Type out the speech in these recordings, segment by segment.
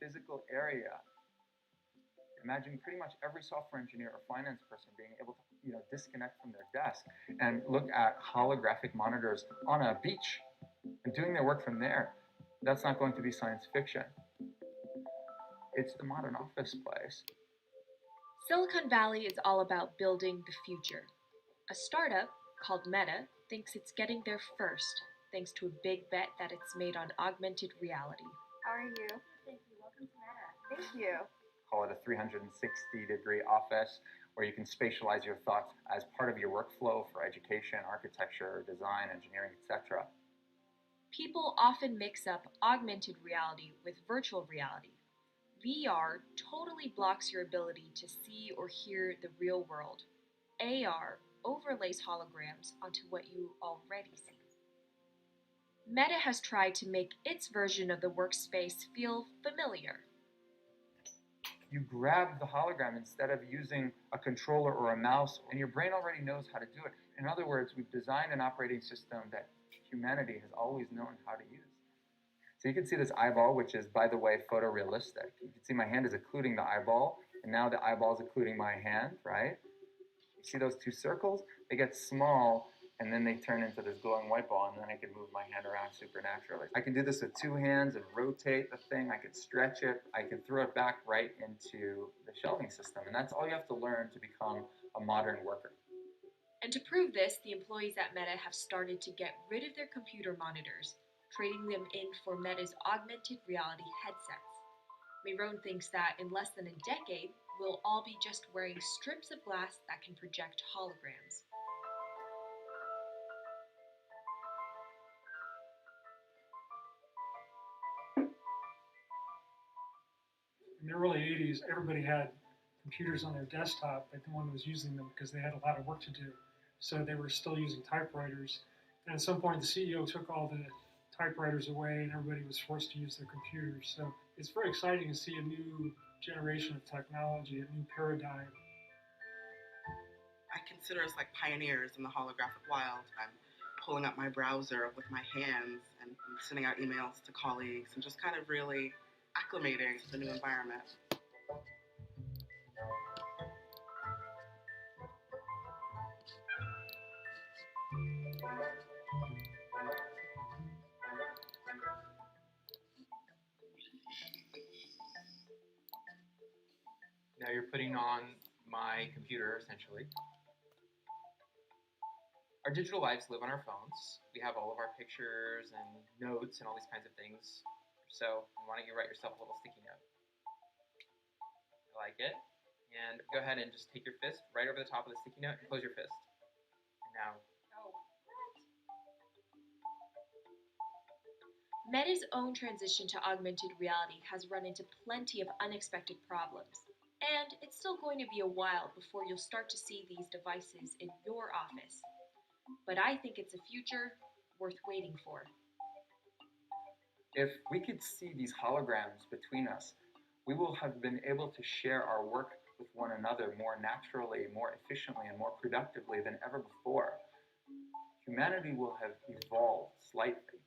physical area. Imagine pretty much every software engineer or finance person being able to, disconnect from their desk and look at holographic monitors on a beach and doing their work from there. That's not going to be science fiction. It's the modern office place. Silicon Valley is all about building the future. A startup called Meta thinks it's getting there first, thanks to a big bet that it's made on augmented reality. How are you? Thank you. Welcome to Meta. Thank you. Call it a 360-degree office where you can spatialize your thoughts as part of your workflow for education, architecture, design, engineering, etc. People often mix up augmented reality with virtual reality. VR totally blocks your ability to see or hear the real world. AR overlays holograms onto what you already see. Meta has tried to make its version of the workspace feel familiar. You grab the hologram instead of using a controller or a mouse, and your brain already knows how to do it. In other words, we've designed an operating system that humanity has always known how to use. So you can see this eyeball, which is, by the way, photorealistic. You can see my hand is occluding the eyeball, and now the eyeball is occluding my hand, right? You see those two circles? They get small, and then they turn into this glowing white ball, and then I can move my hand around supernaturally. I can do this with two hands and rotate the thing. I could stretch it. I could throw it back right into the shelving system, and that's all you have to learn to become a modern worker. And to prove this, the employees at Meta have started to get rid of their computer monitors, trading them in for Meta's augmented reality headsets. Myron thinks that in less than a decade, we'll all be just wearing strips of glass that can project holograms. In the early 80s, everybody had computers on their desktop, but no one was using them because they had a lot of work to do. So they were still using typewriters. And at some point, the CEO took all the typewriters away and everybody was forced to use their computers. So it's very exciting to see a new generation of technology, a new paradigm. I consider us like pioneers in the holographic wild. I'm pulling up my browser with my hands and sending out emails to colleagues and just kind of really acclimating to the new environment. Now you're putting on my computer, essentially. Our digital lives live on our phones. We have all of our pictures and notes and all these kinds of things. So why don't you write yourself a little sticky note? I like it. And go ahead and just take your fist right over the top of the sticky note and close your fist. And now, Meta's own transition to augmented reality has run into plenty of unexpected problems. And it's still going to be a while before you'll start to see these devices in your office. But I think it's a future worth waiting for. If we could see these holograms between us, we will have been able to share our work with one another more naturally, more efficiently, and more productively than ever before. Humanity will have evolved slightly.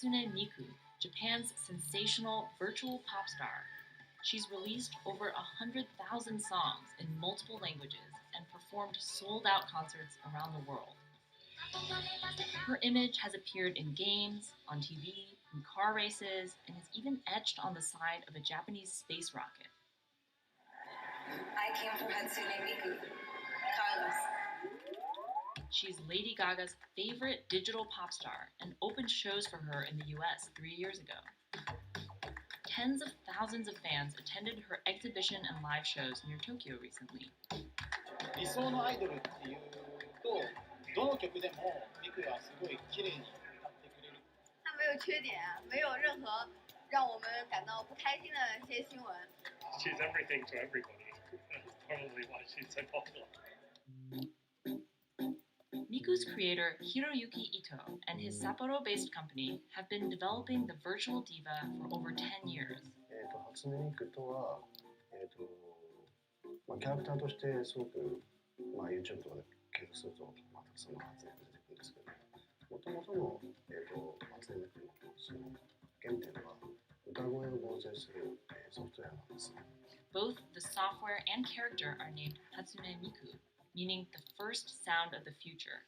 Hatsune Miku, Japan's sensational virtual pop star. She's released over 100,000 songs in multiple languages and performed sold-out concerts around the world. Her image has appeared in games, on TV, in car races, and is even etched on the side of a Japanese space rocket. I came from Hatsune Miku, Carlos. She's Lady Gaga's favorite digital pop star and opened shows for her in the US 3 years ago. Tens of thousands of fans attended her exhibition and live shows near Tokyo recently. 理想のアイドルっていうと、どの曲でもミクがすごい綺麗に歌ってくれる。他没有缺点啊，没有任何让我们感到不开心的一些新闻。She's everything to everybody. That's probably why she's so popular. Miku's creator Hiroyuki Ito and his Sapporo-based company have been developing the virtual diva for over 10 years. 初音ミクとは、キャラクターとしてすごく、YouTube とかで検索すると、たくさんの発言が出てくるんですけど、もともとの、初音ミクのその原点は歌声を合成する、ソフトウェアなんです。Both the software and character are named Hatsune Miku, meaning the first sound of the future.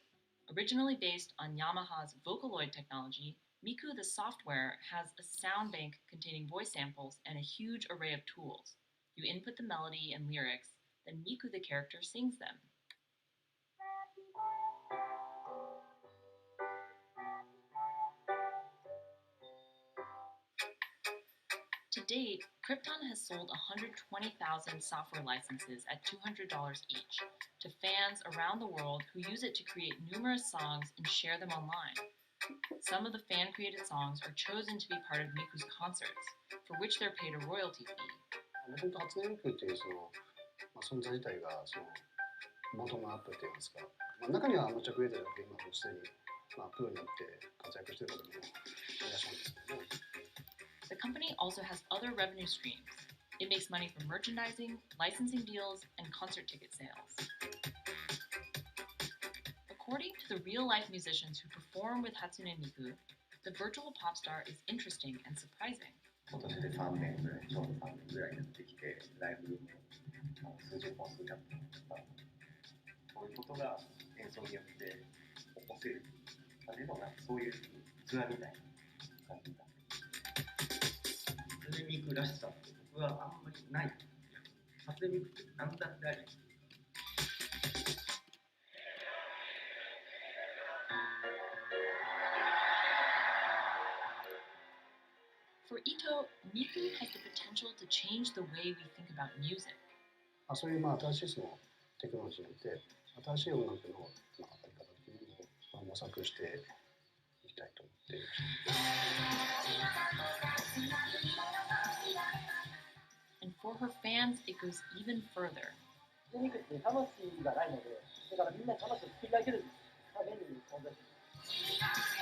Originally based on Yamaha's Vocaloid technology, Miku the software has a sound bank containing voice samples and a huge array of tools. You input the melody and lyrics, then Miku the character sings them. To date, Krypton has sold 120,000 software licenses at $200 each to fans around the world who use it to create numerous songs and share them online. Some of the fan-created songs are chosen to be part of Miku's concerts, for which they're paid a royalty fee. 本当初音ミクっていうその、存在自体がそのボトムアップっていうんですか、中にはアマチュアクリエイターだけ今もうすでに、プロになって活躍している方もいらっしゃるんですけどね。The company also has other revenue streams. It makes money from merchandising, licensing deals, and concert ticket sales. According to the real-life musicians who perform with Hatsune Miku, the virtual pop star is interesting and surprising. 今年で3年ぐらい、ちょうど3年ぐらいやってきて、ライブ数十本数やってました。そういうことが演奏によって起こせるための、そういうツアーみたいな感じだ。初音ミクらしさって僕はあんまりない。初音ミクって何だってあり。For Ito, Miku has the potential to change the way we think about music. そういう新しいそのテクノロジーによって新しい音楽の在り方っていうのを模索していきたいと思っています。And for her fans, it goes even further. ミクって魂がないので、だからみんなに魂を作り上げるために存在しています。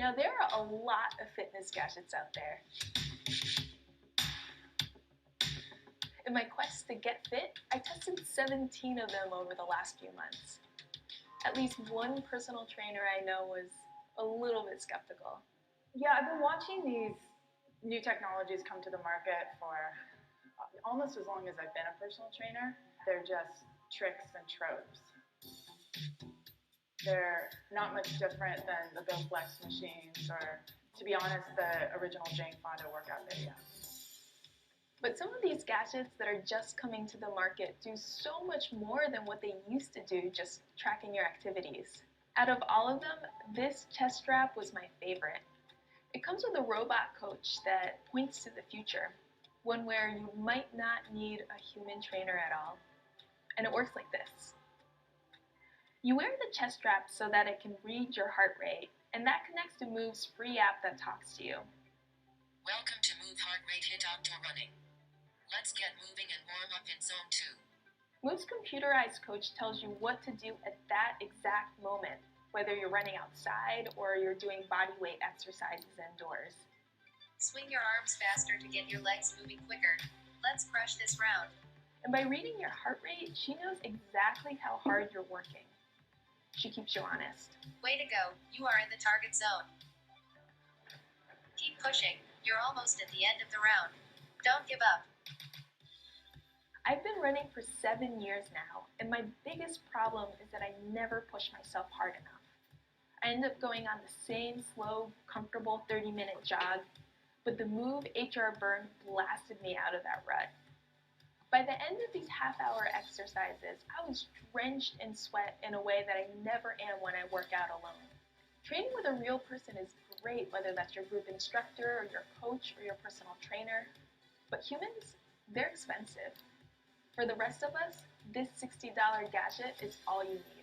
Now, there are a lot of fitness gadgets out there. In my quest to get fit, I tested 17 of them over the last few months. At least one personal trainer I know was a little bit skeptical. Yeah, I've been watching these new technologies come to the market for almost as long as I've been a personal trainer. They're just tricks and tropes. They're not much different than the BoFlex machines or, to be honest, the original Jane Fonda workout video. But some of these gadgets that are just coming to the market do so much more than what they used to do, just tracking your activities. Out of all of them, this chest strap was my favorite. It comes with a robot coach that points to the future, one where you might not need a human trainer at all. And it works like this. You wear the chest strap so that it can read your heart rate, and that connects to Move's free app that talks to you. Welcome to Move Heart Rate Hit Outdoor Running. Let's get moving and warm up in Zone 2. Move's computerized coach tells you what to do at that exact moment, whether you're running outside or you're doing body weight exercises indoors. Swing your arms faster to get your legs moving quicker. Let's crush this round. And by reading your heart rate, she knows exactly how hard you're working. She keeps you honest. Way to go. You are in the target zone. Keep pushing. You're almost at the end of the round. Don't give up. I've been running for 7 years now, and my biggest problem is that I never push myself hard enough. I end up going on the same slow, comfortable 30-minute jog, but the Move HR Burn blasted me out of that rut. By the end of these half-hour exercises, I was drenched in sweat in a way that I never am when I work out alone. Training with a real person is great, whether that's your group instructor or your coach or your personal trainer, but humans, they're expensive. For the rest of us, this $60 gadget is all you need.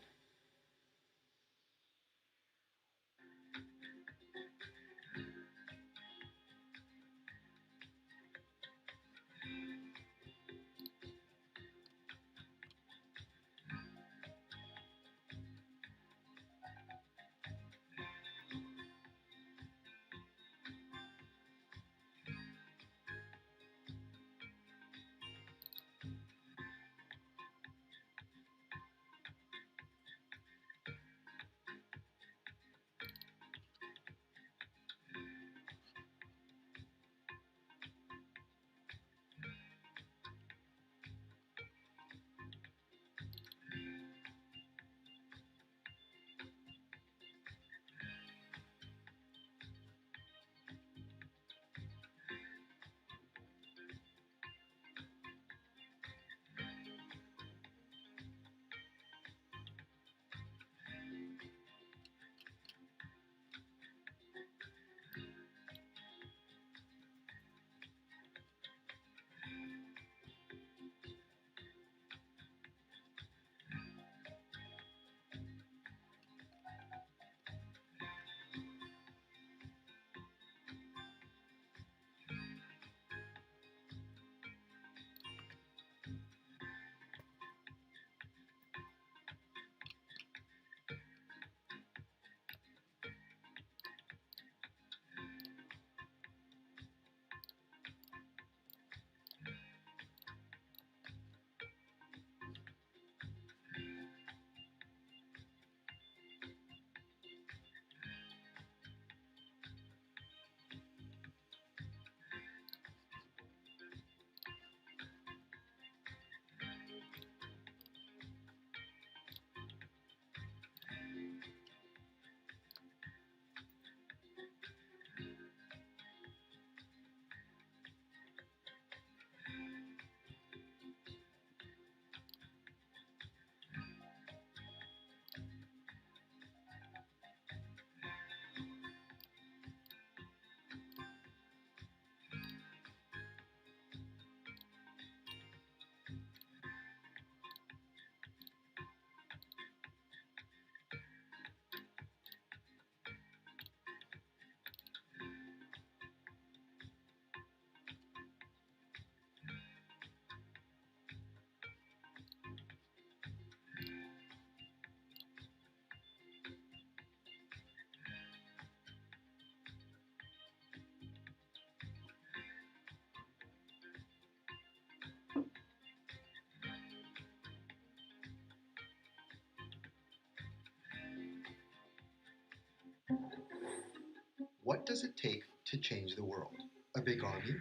What does it take to change the world? A big army?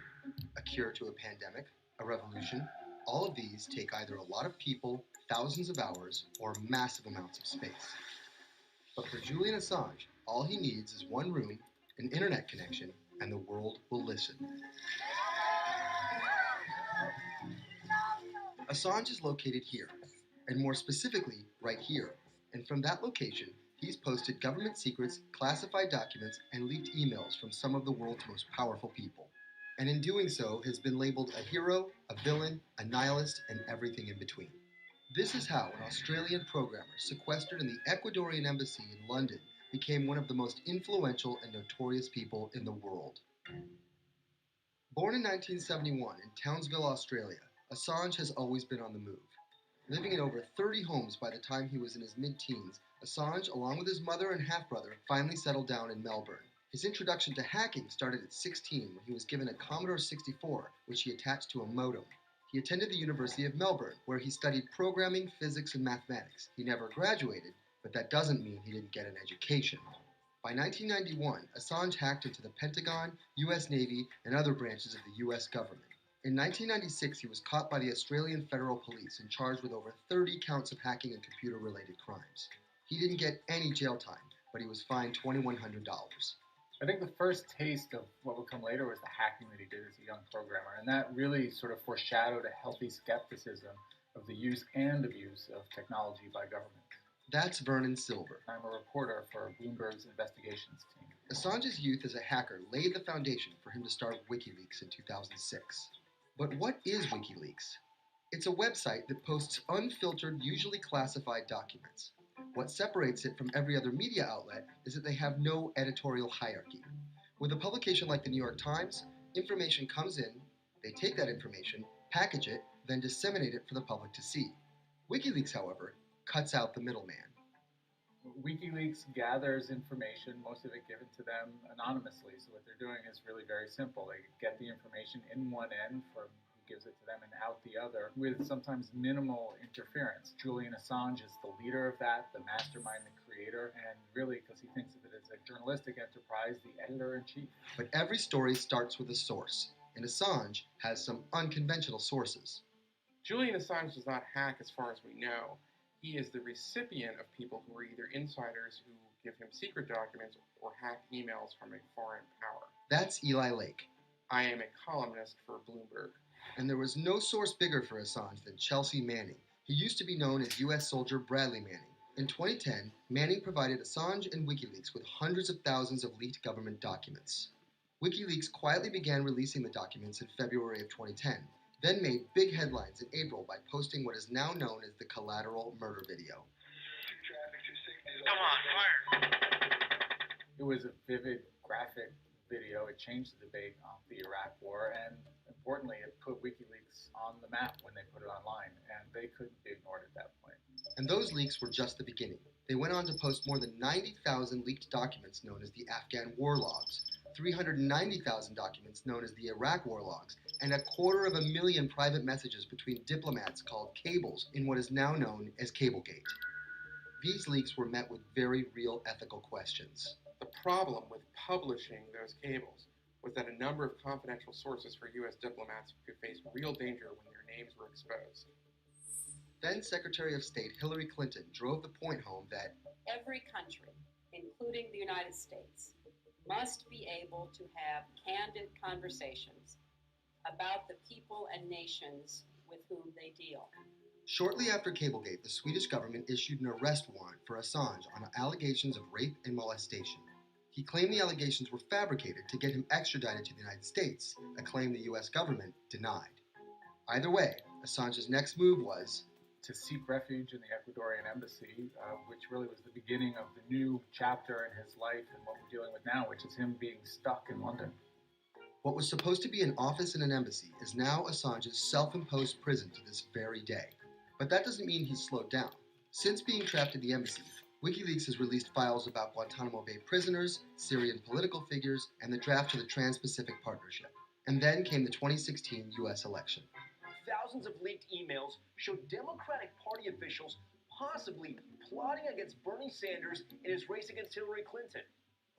A cure to a pandemic? A revolution? All of these take either a lot of people, thousands of hours, or massive amounts of space. But for Julian Assange, all he needs is one room, an internet connection, and the world will listen. Assange is located here, and more specifically, right here. And from that location, he's posted government secrets, classified documents, and leaked emails from some of the world's most powerful people. And in doing so, has been labeled a hero, a villain, a nihilist, and everything in between. This is how an Australian programmer sequestered in the Ecuadorian embassy in London became one of the most influential and notorious people in the world. Born in 1971 in Townsville, Australia, Assange has always been on the move. Living in over 30 homes by the time he was in his mid-teens, Assange, along with his mother and half-brother, finally settled down in Melbourne. His introduction to hacking started at 16 when he was given a Commodore 64, which he attached to a modem. He attended the University of Melbourne, where he studied programming, physics, and mathematics. He never graduated, but that doesn't mean he didn't get an education. By 1991, Assange hacked into the Pentagon, US Navy, and other branches of the US government. In 1996, he was caught by the Australian Federal Police and charged with over 30 counts of hacking and computer-related crimes. He didn't get any jail time, but he was fined $2,100. I think the first taste of what would come later was the hacking that he did as a young programmer, and that really sort of foreshadowed a healthy skepticism of the use and abuse of technology by government. That's Vernon Silver. I'm a reporter for Bloomberg's investigations team. Assange's youth as a hacker laid the foundation for him to start WikiLeaks in 2006. But what is WikiLeaks? It's a website that posts unfiltered, usually classified documents. What separates it from every other media outlet is that they have no editorial hierarchy. With a publication like the New York Times, information comes in, they take that information, package it, then disseminate it for the public to see. WikiLeaks, however, cuts out the middleman. WikiLeaks gathers information, most of it given to them anonymously. So what they're doing is really very simple. They get the information in one end from who gives it to them and out the other with sometimes minimal interference. Julian Assange is the leader of that, the mastermind, the creator, and really, because he thinks of it as a journalistic enterprise, the editor-in-chief. But every story starts with a source, and Assange has some unconventional sources. Julian Assange does not hack as far as we know. He is the recipient of people who are either insiders who give him secret documents or hack emails from a foreign power. That's Eli Lake. I am a columnist for Bloomberg. And there was no source bigger for Assange than Chelsea Manning. He used to be known as U.S. soldier Bradley Manning. In 2010, Manning provided Assange and WikiLeaks with hundreds of thousands of leaked government documents. WikiLeaks quietly began releasing the documents in February of 2010. Then made big headlines in April by posting what is now known as the collateral murder video. Come on, fire! It was a vivid, graphic video. It changed the debate on the Iraq War, and importantly, it put WikiLeaks on the map when they put it online, and they couldn't be ignored at that point. And those leaks were just the beginning. They went on to post more than 90,000 leaked documents known as the Afghan war logs, 390,000 documents known as the Iraq war logs, and 250,000 private messages between diplomats called cables in what is now known as Cablegate. These leaks were met with very real ethical questions. The problem with publishing those cables was that a number of confidential sources for U.S. diplomats could face real danger when their names were exposed. Then Secretary of State Hillary Clinton drove the point home that every country, including the United States, must be able to have candid conversations about the people and nations with whom they deal. Shortly after Cablegate, the Swedish government issued an arrest warrant for Assange on allegations of rape and molestation. He claimed the allegations were fabricated to get him extradited to the United States, a claim the US government denied. Either way, Assange's next move was to seek refuge in the Ecuadorian embassy, which really was the beginning of the new chapter in his life and what we're dealing with now, which is him being stuck in London. What was supposed to be an office in an embassy is now Assange's self-imposed prison to this very day. But that doesn't mean he's slowed down. Since being trapped at the embassy, WikiLeaks has released files about Guantanamo Bay prisoners, Syrian political figures, and the draft to the Trans-Pacific Partnership. And then came the 2016 US election. Thousands of leaked emails showed Democratic Party officials possibly plotting against Bernie Sanders in his race against Hillary Clinton.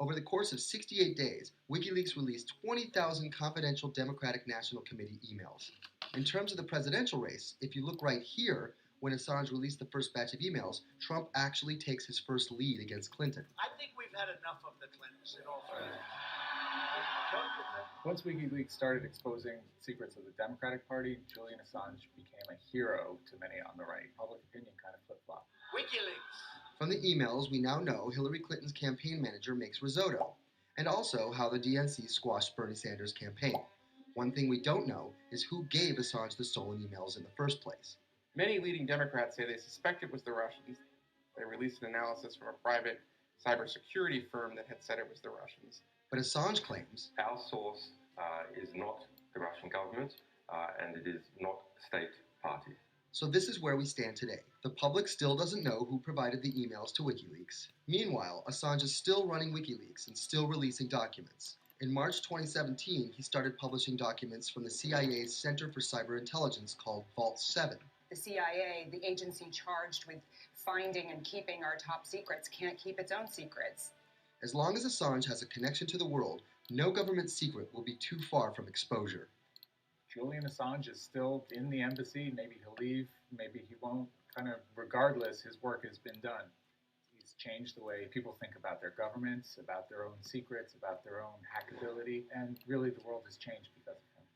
Over the course of 68 days, WikiLeaks released 20,000 confidential Democratic National Committee emails. In terms of the presidential race, if you look right here, when Assange released the first batch of emails, Trump actually takes his first lead against Clinton. I think we've had enough of the Clintons in all fairness. Once WikiLeaks started exposing secrets of the Democratic Party, Julian Assange became a hero to many on the right. Public opinion kind of flip-flopped. WikiLeaks. From the emails, we now know Hillary Clinton's campaign manager makes risotto, and also how the DNC squashed Bernie Sanders' campaign. One thing we don't know is who gave Assange the stolen emails in the first place. Many leading Democrats say they suspect it was the Russians. They released an analysis from a private cybersecurity firm that had said it was the Russians. But Assange claims our source is not the Russian government, and it is not a state party. So this is where we stand today. The public still doesn't know who provided the emails to WikiLeaks. Meanwhile, Assange is still running WikiLeaks and still releasing documents. In March 2017, he started publishing documents from the CIA's Center for Cyber Intelligence called Vault 7. The CIA, the agency charged with finding and keeping our top secrets, can't keep its own secrets. As long as Assange has a connection to the world, no government secret will be too far from exposure. Julian Assange is still in the embassy. Maybe he'll leave, maybe he won't. Kind of regardless, his work has been done. He's changed the way people think about their governments, about their own secrets, about their own hackability, and really the world has changed because of him.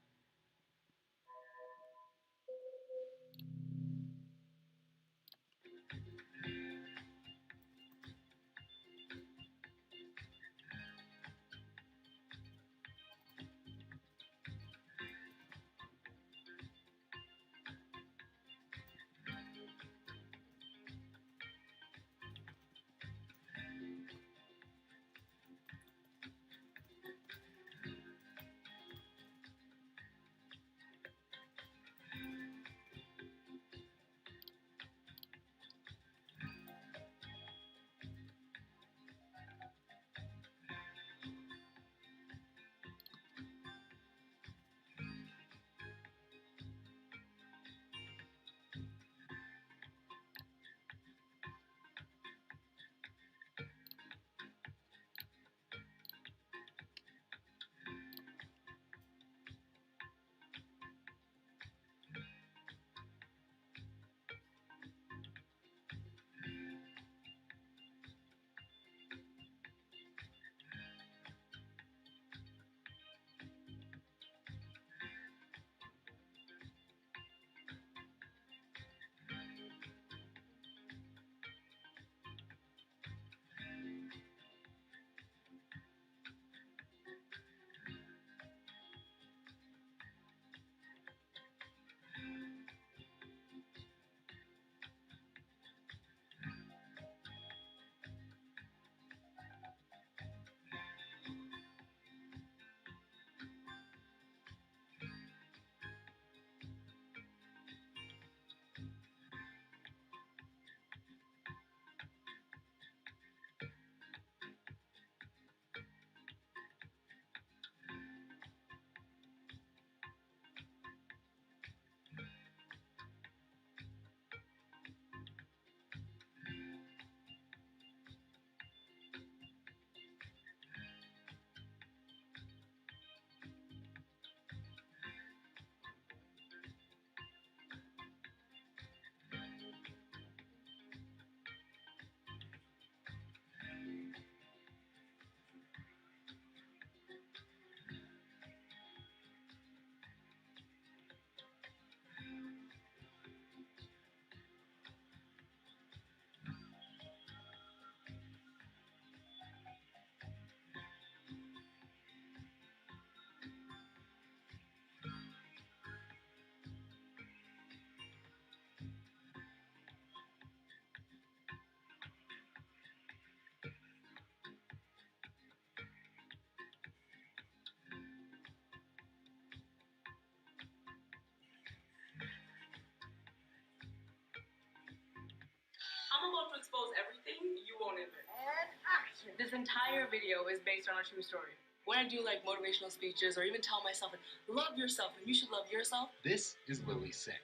I'm about to expose everything you won't admit. And action. This entire video is based on a true story. When I do like motivational speeches or even tell myself, love yourself and you should love yourself. This is Lily Singh.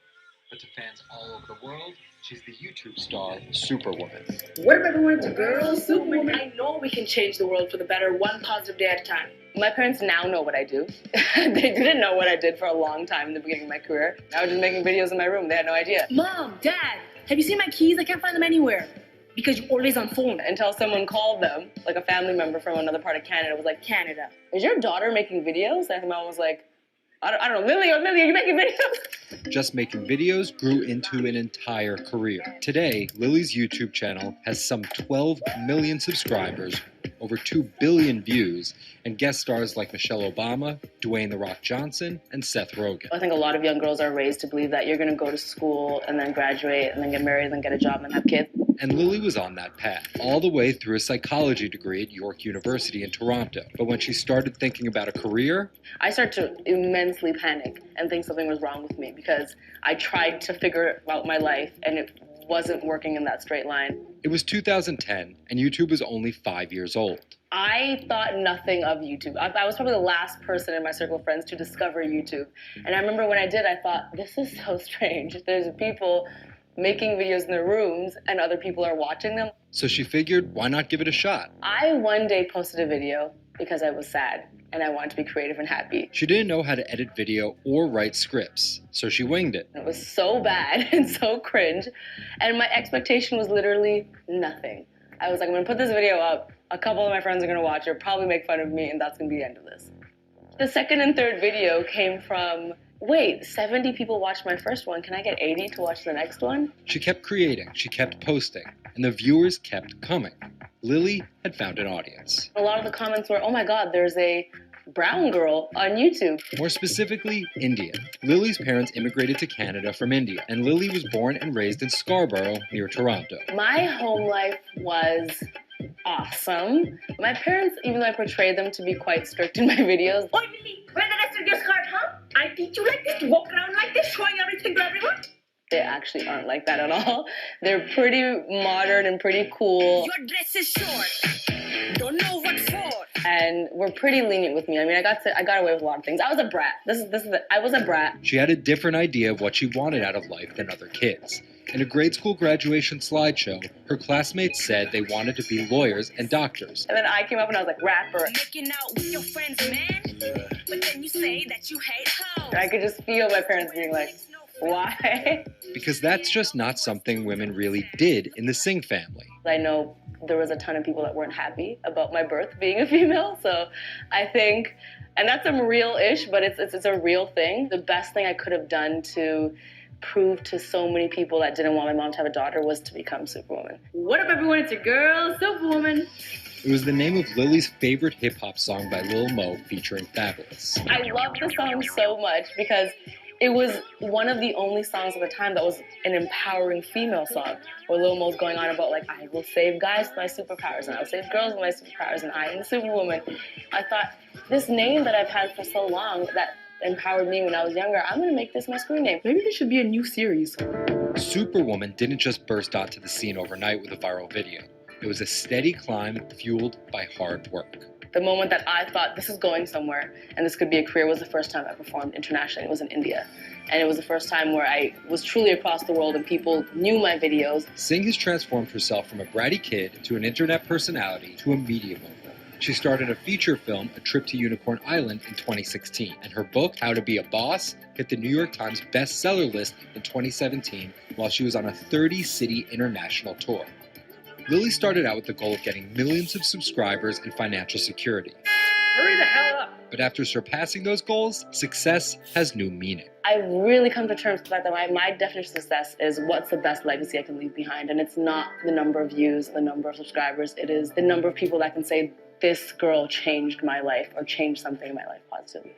But to fans all over the world, she's the YouTube star Superwoman. What up, everyone? It's your girl, Superwoman. I know we can change the world for the better, one positive day at a time. My parents now know what I do. They didn't know what I did for a long time in the beginning of my career. I was just making videos in my room. They had no idea. Mom, Dad, have you seen my keys? I can't find them anywhere. Because you're always on phone. Until someone called them, like a family member from another part of Canada, was like, Canada, is your daughter making videos? And my mom was like, I don't know, Lily, are you making videos? Just making videos grew into an entire career. Today, Lily's YouTube channel has some 12 million subscribers, over 2 billion views, and guest stars like Michelle Obama, Dwayne "The Rock" Johnson, and Seth Rogen. I think a lot of young girls are raised to believe that you're going to go to school and then graduate and then get married and then get a job and have kids. And Lily was on that path, all the way through a psychology degree at York University in Toronto. But when she started thinking about a career, I started to immensely panic and think something was wrong with me because I tried to figure out my life and it wasn't working in that straight line. it was 2010, and YouTube was only 5 years old. I thought nothing of YouTube. I was probably the last person in my circle of friends to discover YouTube. And I remember when I did, I thought, this is so strange. There's people making videos in their rooms and other people are watching them. So she figured, why not give it a shot? I one day posted a video because I was sad and I wanted to be creative and happy. She didn't know how to edit video or write scripts, so she winged it. It was so bad and so cringe, and my expectation was literally nothing. I was like, I'm gonna put this video up, a couple of my friends are gonna watch it, probably make fun of me, and that's gonna be the end of this. The second and third video came from, wait, 70 people watched my first one, can I get 80 to watch the next one? She kept creating, she kept posting, and the viewers kept coming. Lily had found an audience. A lot of the comments were, oh my god, there's a brown girl on YouTube. More specifically, Indian. Lily's parents immigrated to Canada from India, and Lily was born and raised in Scarborough, near Toronto. My home life was awesome. My parents, even though I portrayed them to be quite strict in my videos. Oi, Lily, where the rest of your skirt, huh? I teach you like this, to walk around like this, showing everything to everyone. They actually aren't like that at all. They're pretty modern and pretty cool. Your dress is short. Don't know what for. And were pretty lenient with me. I mean, I got away with a lot of things. I was a brat. I was a brat. She had a different idea of what she wanted out of life than other kids. In a grade school graduation slideshow, her classmates said they wanted to be lawyers and doctors. And then I came up and I was like, rapper. Making out with your friends, man. But then you say that you hate hoes. I could just feel my parents being like, why? Because that's just not something women really did in the Singh family. I know there was a ton of people that weren't happy about my birth being a female, so I think, and that's some real-ish, but it's a real thing. The best thing I could have done to prove to so many people that didn't want my mom to have a daughter was to become Superwoman. What up, everyone? It's your girl, Superwoman. It was the name of Lily's favorite hip-hop song by Lil Mo featuring Fabulous. I love the song so much because it was one of the only songs at the time that was an empowering female song, where Lil Mo's going on about, like, I will save guys with my superpowers, and I'll save girls with my superpowers, and I am the Superwoman. I thought, this name that I've had for so long that empowered me when I was younger, I'm gonna make this my screen name. Maybe there should be a new series. Superwoman didn't just burst onto the scene overnight with a viral video. It was a steady climb fueled by hard work. The moment that I thought this is going somewhere and this could be a career was the first time I performed internationally. It was in India. And it was the first time where I was truly across the world and people knew my videos. Singh has transformed herself from a bratty kid to an internet personality to a media mogul. She started a feature film, A Trip to Unicorn Island, in 2016. And her book, How to Be a Boss, hit the New York Times bestseller list in 2017 while she was on a 30-city international tour. Lily started out with the goal of getting millions of subscribers and financial security. Hurry the hell up! But after surpassing those goals, success has new meaning. I've really come to terms with the fact that my definition of success is what's the best legacy I can leave behind. And it's not the number of views, the number of subscribers. It is the number of people that can say, this girl changed my life or changed something in my life positively.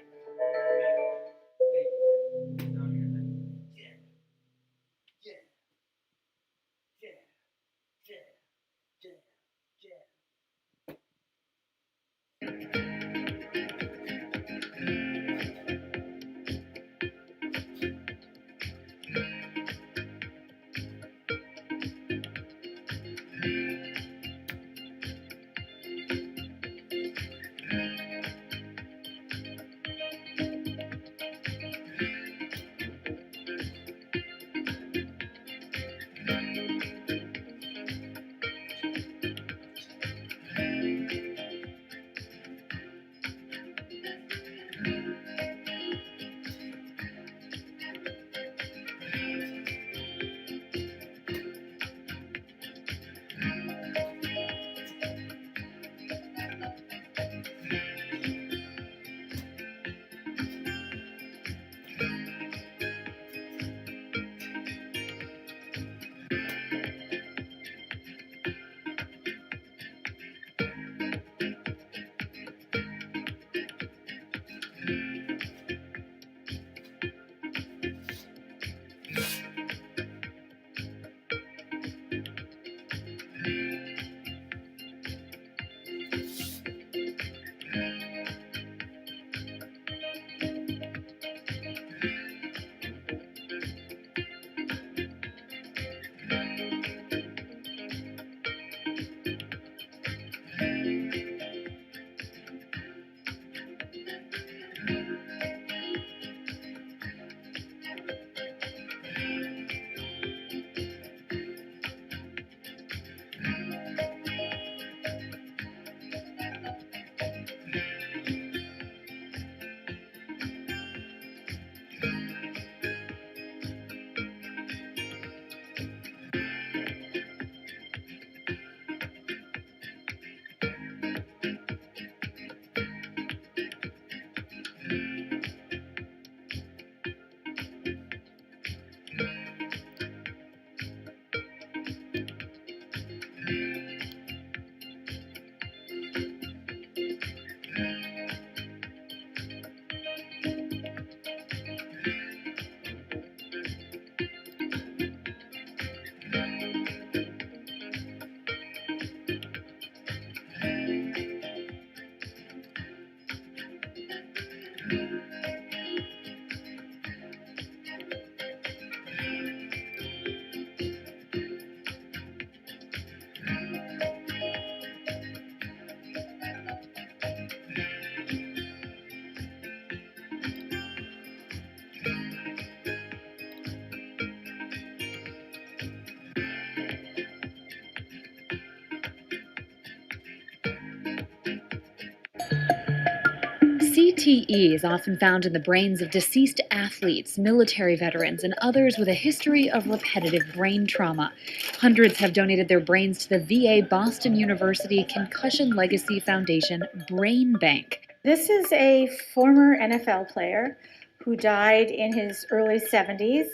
CTE is often found in the brains of deceased athletes, military veterans, and others with a history of repetitive brain trauma. Hundreds have donated their brains to the VA Boston University Concussion Legacy Foundation Brain Bank. This is a former NFL player who died in his early 70s,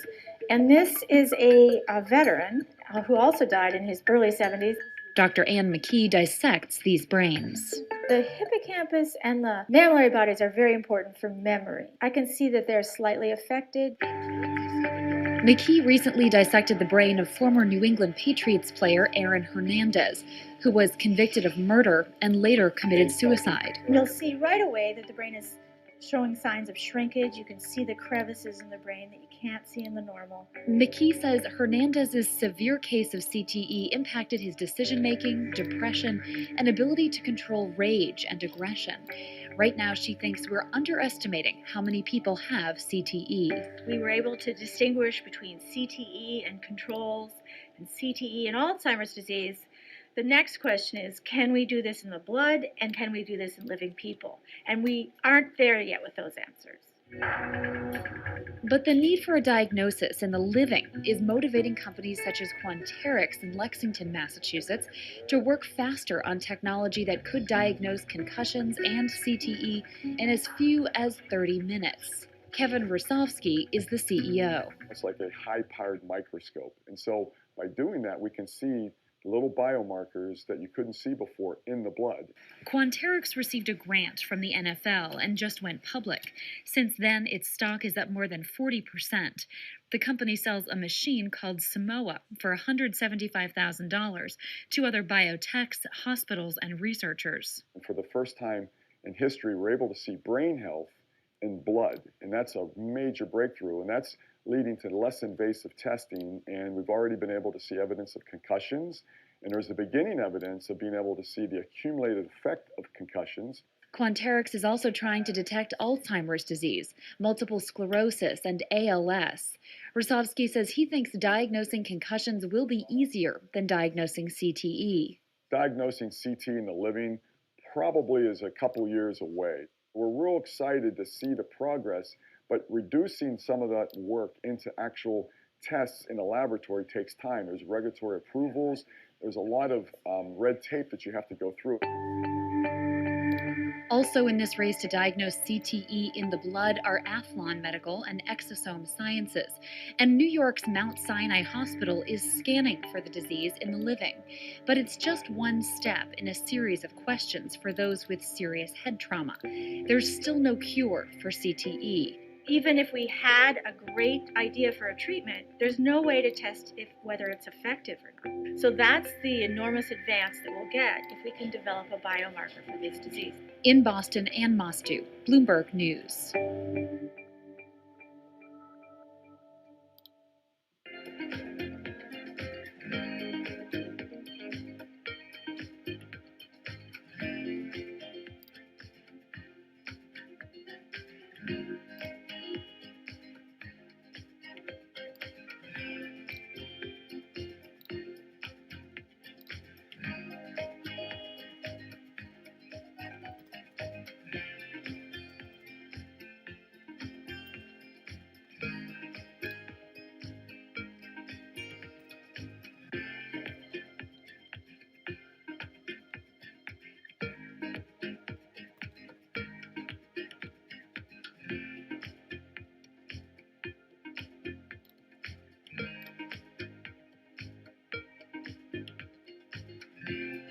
and this is a veteran who also died in his early 70s. Dr. Ann McKee dissects these brains. The hippocampus and the mammillary bodies are very important for memory. I can see that they're slightly affected. McKee recently dissected the brain of former New England Patriots player Aaron Hernandez, who was convicted of murder and later committed suicide. You'll see right away that the brain is showing signs of shrinkage. You can see the crevices in the brain that you can't see in the normal. McKee says Hernandez's severe case of CTE impacted his decision-making, depression, and ability to control rage and aggression. Right now, she thinks we're underestimating how many people have CTE. We were able to distinguish between CTE and controls and CTE and Alzheimer's disease. The next question is, can we do this in the blood, and can we do this in living people? And we aren't there yet with those answers. But the need for a diagnosis in the living is motivating companies such as Quanterix in Lexington, Massachusetts, to work faster on technology that could diagnose concussions and CTE in as few as 30 minutes. Kevin Rusovsky is the CEO. It's like a high-powered microscope. And so by doing that, we can see little biomarkers that you couldn't see before in the blood. Quanterix received a grant from the NFL and just went public. Since then, its stock is up more than 40%. The company sells a machine called Simoa for $175,000 to other biotechs, hospitals, and researchers. And for the first time in history, we're able to see brain health in blood, and that's a major breakthrough, and that's leading to less invasive testing, and we've already been able to see evidence of concussions, and there's the beginning evidence of being able to see the accumulated effect of concussions. Quanterix is also trying to detect Alzheimer's disease, multiple sclerosis, and ALS. Rusovsky says he thinks diagnosing concussions will be easier than diagnosing CTE. Diagnosing CT in the living probably is a couple years away. We're real excited to see the progress, but reducing some of that work into actual tests in a laboratory takes time. There's regulatory approvals. There's a lot of red tape that you have to go through. Also in this race to diagnose CTE in the blood are Athlon Medical and Exosome Sciences. And New York's Mount Sinai Hospital is scanning for the disease in the living. But it's just one step in a series of questions for those with serious head trauma. There's still no cure for CTE. Even if we had a great idea for a treatment, there's no way to test whether it's effective or not. So that's the enormous advance that we'll get if we can develop a biomarker for this disease. In Boston, Ann Mostu, Bloomberg News.